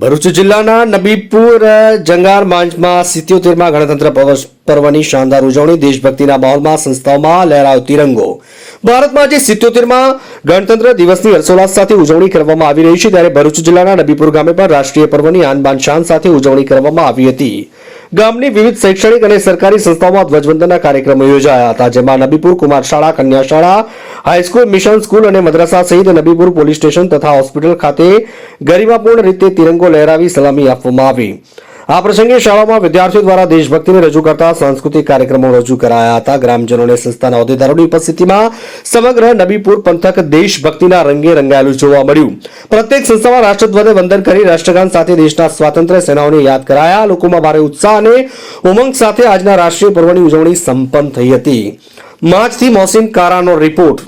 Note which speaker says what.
Speaker 1: ભરૂચ જિલ્લાના નબીપુર જંગાર માંચમાં 77મા ગણતંત્ર પર્વની શાનદાર ઉજવણી દેશભક્તિના માહોલમાં સંસ્થાઓમાં લહેરાયો તિરંગો। ભારતમાં આજે 77મા ગણતંત્ર દિવસની હર્ષોલ્લાસ સાથે ઉજવણી કરવામાં આવી રહી છે, ત્યારે ભરૂચ જિલ્લાના નબીપુર ગામે પણ રાષ્ટ્રીય પર્વની આન બાન શાન સાથે ઉજવણી કરવામાં આવી હતી। ગામની વિવિધ શૈક્ષણિક અને સરકારી સંસ્થાઓમાં ધ્વજવંદનના કાર્યક્રમો યોજાયા હતા, જેમાં નબીપુર કુમાર શાળા, કન્યા શાળા, હાઈસ્કૂલ, મિશન સ્કૂલ અને મદ્રસા સહિત નબીપુર પોલીસ સ્ટેશન તથા હોસ્પિટલ ખાતે ગરિમાપૂર્ણ રીતે તિરંગો લહેરાવી સલામી આપવામાં આવી। આ પ્રસંગે શાળામાં વિદ્યાર્થીઓ દ્વારા દેશભક્તિને રજૂ કરતા સાંસ્કૃતિક કાર્યક્રમો રજૂ કરાયા હતા। ગ્રામજનો અને સંસ્થાના હોદ્દેદારોની ઉપસ્થિતિમાં સમગ્ર નબીપુર પંથક દેશભક્તિના રંગે રંગાયેલું જોવા મળ્યું। પ્રત્યેક સંસ્થામાં રાષ્ટ્રધ્વજને વંદન કરી રાષ્ટ્રગાન સાથે દેશના સ્વાતંત્ર્ય સેનાઓને યાદ કરાયા। લોકોમાં ભારે ઉત્સાહ અને ઉમંગ સાથે આજના રાષ્ટ્રીય પર્વની ઉજવણી સંપન્ન થઈ હતી। માર્ચથી મોહસિન કારાનો રિપોર્ટ।